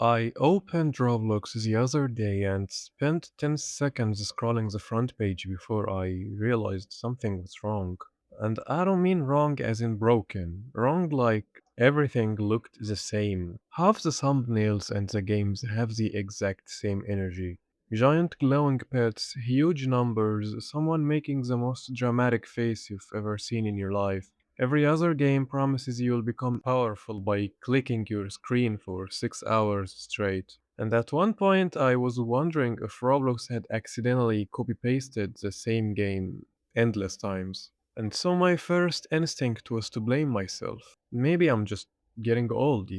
I opened Roblox the other day and spent 10 seconds scrolling the front page before I realized something was wrong. And I don't mean wrong as in broken, wrong like everything looked the same. Half the thumbnails and the games have the exact same energy. Giant glowing pets, huge numbers, someone making the most dramatic face you've ever seen in your life. Every other game promises you'll become powerful by clicking your screen for 6 hours straight. And at one point, I was wondering if Roblox had accidentally copy pasted the same game endless times. And so my first instinct was to blame myself. Maybe I'm just getting old.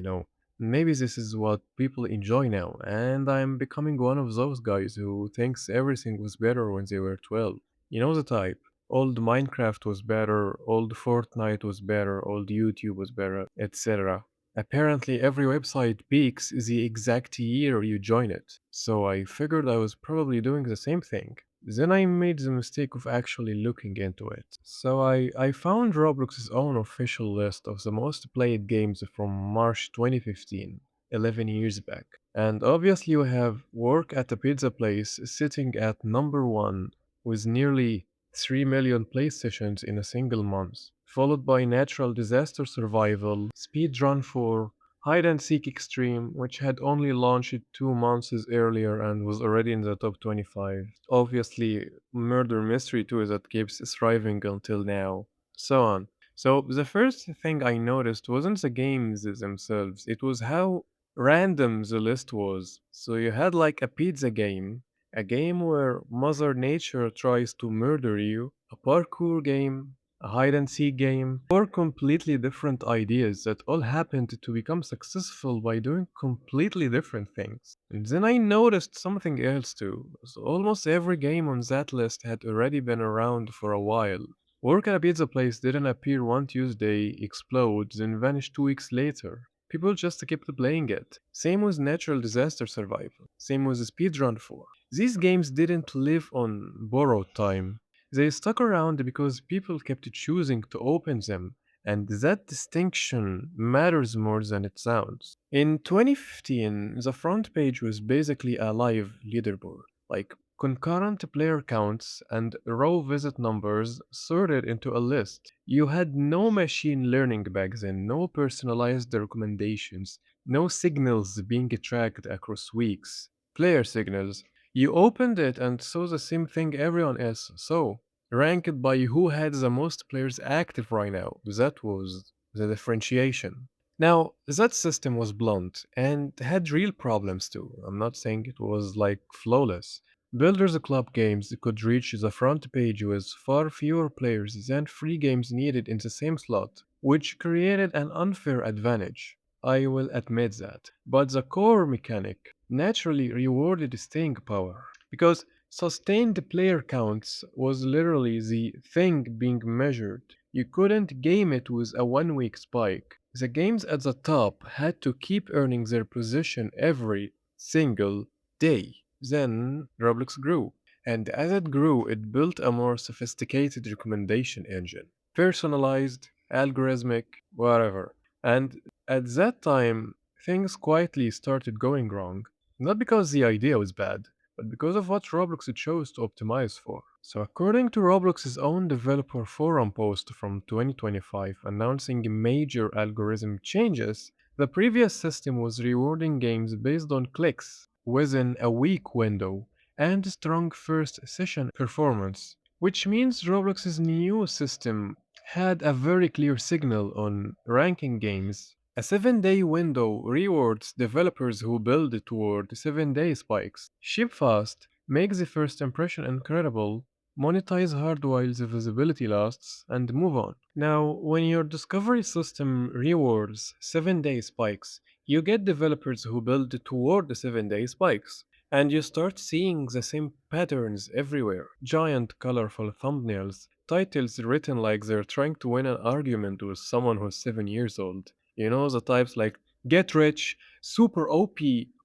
Maybe this is what people enjoy now, and I'm becoming one of those guys who thinks everything was better when they were 12. You know the type. Old Minecraft was better, old Fortnite was better, old YouTube was better, etc. Apparently, every website peaks the exact year you join it, so I figured I was probably doing the same thing. Then I made the mistake of actually looking into it. So I found Roblox's own official list of the most played games from March 2015, 11 years back. And obviously, you have Work at a Pizza Place sitting at number one with nearly 3 million play sessions in a single month, followed by Natural Disaster Survival, Speedrun 4, Hide and Seek Extreme, which had only launched 2 months earlier and was already in the top 25. Obviously, Murder Mystery 2 that keeps thriving until now. So on. So, the first thing I noticed wasn't the games themselves, it was how random the list was. So, you had like a pizza game, a game where Mother Nature tries to murder you, a parkour game, a hide and seek game, four completely different ideas that all happened to become successful by doing completely different things. And then I noticed something else too. So almost every game on that list had already been around for a while. Work at a pizza place didn't appear one Tuesday, explode, then vanish 2 weeks later. People just kept playing it. Same with Natural Disaster Survival. Same with Speedrun 4. These games didn't live on borrowed time. They stuck around because people kept choosing to open them, and that distinction matters more than it sounds. In 2015, the front page was basically a live leaderboard, like concurrent player counts and raw visit numbers sorted into a list. You had no machine learning back then, no personalized recommendations, no signals being tracked across weeks. Player signals. You opened it and saw the same thing everyone else saw, ranked by who had the most players active right now. That was the differentiation. Now, that system was blunt and had real problems too. I'm not saying it was like flawless. Builders Club games could reach the front page with far fewer players than free games needed in the same slot, which created an unfair advantage. I will admit that. But the core mechanic naturally rewarded staying power, because sustained player counts was literally the thing being measured. You couldn't game it with a 1 week spike. The games at the top had to keep earning their position every single day. Then Roblox grew, and as it grew, it built a more sophisticated recommendation engine. Personalized, algorithmic, whatever. And at that time, things quietly started going wrong. Not because the idea was bad, but because of what Roblox chose to optimize for. So, according to Roblox's own developer forum post from 2025 announcing major algorithm changes, the previous system was rewarding games based on clicks within a week window and strong first session performance, which means Roblox's new system had a very clear signal on ranking games. A 7-day window rewards developers who build toward 7-day spikes. Ship fast, make the first impression incredible, monetize hard while the visibility lasts, and move on. Now, when your discovery system rewards 7-day spikes, you get developers who build toward the 7-day spikes. And you start seeing the same patterns everywhere. Giant colorful thumbnails, titles written like they're trying to win an argument with someone who's 7 years old. You know, the types like get rich, super OP,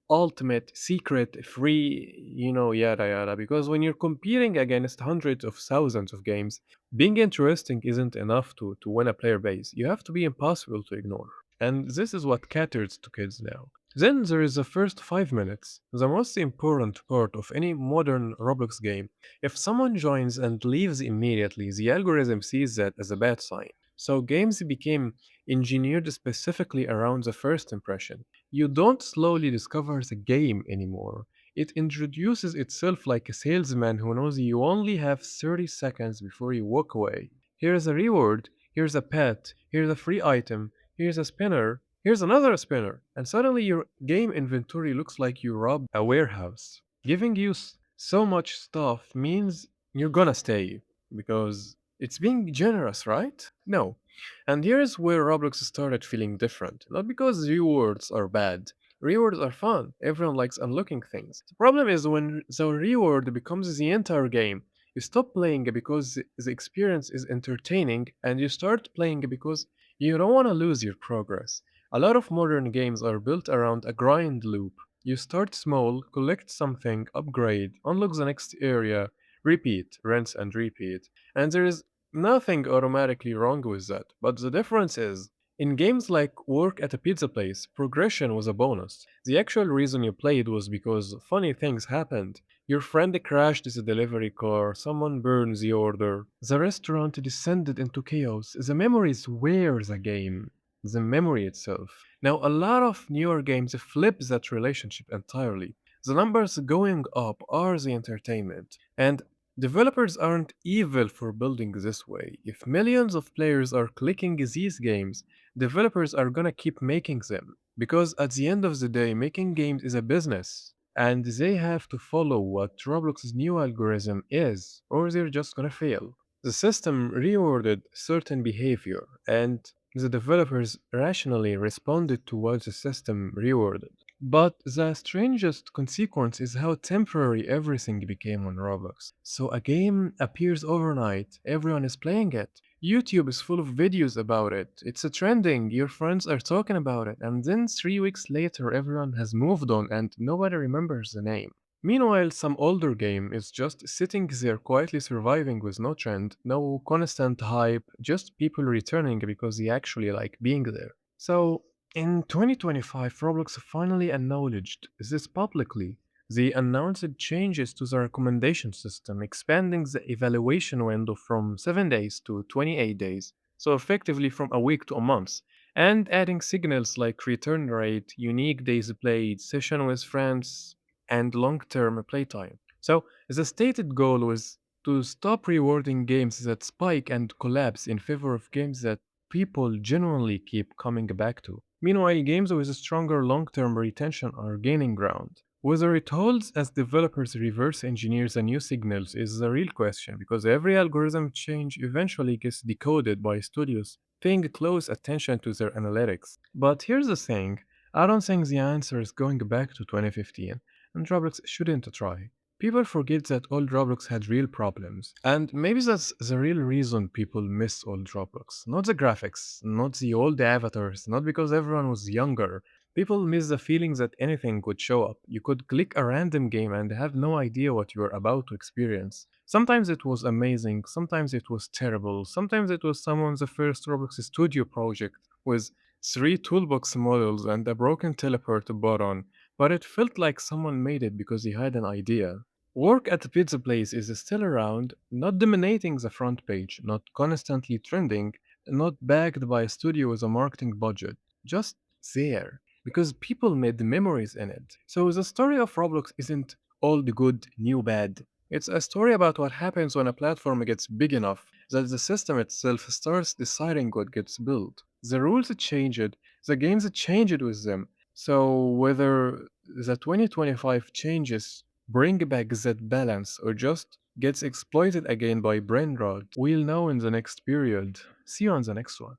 ultimate, secret, free, yada yada. Because when you're competing against hundreds of thousands of games, being interesting isn't enough to win a player base. You have to be impossible to ignore. And this is what caters to kids now. Then there is the first 5 minutes, the most important part of any modern Roblox game. If someone joins and leaves immediately, the algorithm sees that as a bad sign. So games became engineered specifically around the first impression. You don't slowly discover the game anymore. It introduces itself like a salesman who knows you only have 30 seconds before you walk away. Here's a reward, here's a pet, here's a free item, here's a spinner, here's another spinner, and suddenly your game inventory looks like you robbed a warehouse. Giving you so much stuff means you're gonna stay because it's being generous, right? No. And here's where Roblox started feeling different. Not because rewards are bad. Rewards are fun. Everyone likes unlocking things. The problem is when the reward becomes the entire game. You stop playing because the experience is entertaining and you start playing because you don't want to lose your progress. A lot of modern games are built around a grind loop. You start small, collect something, upgrade, unlock the next area, repeat, rinse and repeat. And there is nothing automatically wrong with that. But the difference is, in games like Work at a Pizza Place, progression was a bonus. The actual reason you played was because funny things happened. Your friend crashed the delivery car, someone burned the order, the restaurant descended into chaos. The memories were the game, the memory itself. Now, a lot of newer games flip that relationship entirely. The numbers going up are the entertainment, and developers aren't evil for building this way. If millions of players are clicking these games, developers are gonna keep making them. Because at the end of the day, making games is a business. And they have to follow what Roblox's new algorithm is, or they're just gonna fail. The system rewarded certain behavior, and the developers rationally responded to what the system rewarded. But the strangest consequence is how temporary everything became on Roblox. So a game appears overnight, everyone is playing it. YouTube is full of videos about it. It's a trending, your friends are talking about it, and then 3 weeks later everyone has moved on and nobody remembers the name. Meanwhile, some older game is just sitting there quietly surviving with no trend, no constant hype, just people returning because they actually like being there. So, in 2025, Roblox finally acknowledged this publicly. They announced changes to the recommendation system, expanding the evaluation window from 7 days to 28 days, so effectively from a week to a month, and adding signals like return rate, unique days played, session with friends, and long term playtime. So, the stated goal was to stop rewarding games that spike and collapse in favor of games that people genuinely keep coming back to. Meanwhile, games with a stronger long term retention are gaining ground. Whether it holds as developers reverse engineer the new signals is the real question because every algorithm change eventually gets decoded by studios paying close attention to their analytics. But here's the thing, I don't think the answer is going back to 2015, and Roblox shouldn't try. People forget that old Roblox had real problems. And maybe that's the real reason people miss old Roblox. Not the graphics, not the old avatars, not because everyone was younger. People miss the feeling that anything could show up. You could click a random game and have no idea what you were about to experience. Sometimes it was amazing, sometimes it was terrible, sometimes it was someone's first Roblox studio project with 3 toolbox models and a broken teleport button, but it felt like someone made it because he had an idea. Work at a pizza place is still around, not dominating the front page, not constantly trending, not backed by a studio with a marketing budget, just there. Because people made memories in it. So the story of Roblox isn't old good, new bad. It's a story about what happens when a platform gets big enough that the system itself starts deciding what gets built. The rules changed, the games changed with them. So whether the 2025 changes bring back that balance or just gets exploited again by brain rot, we'll know in the next period. See you on the next one.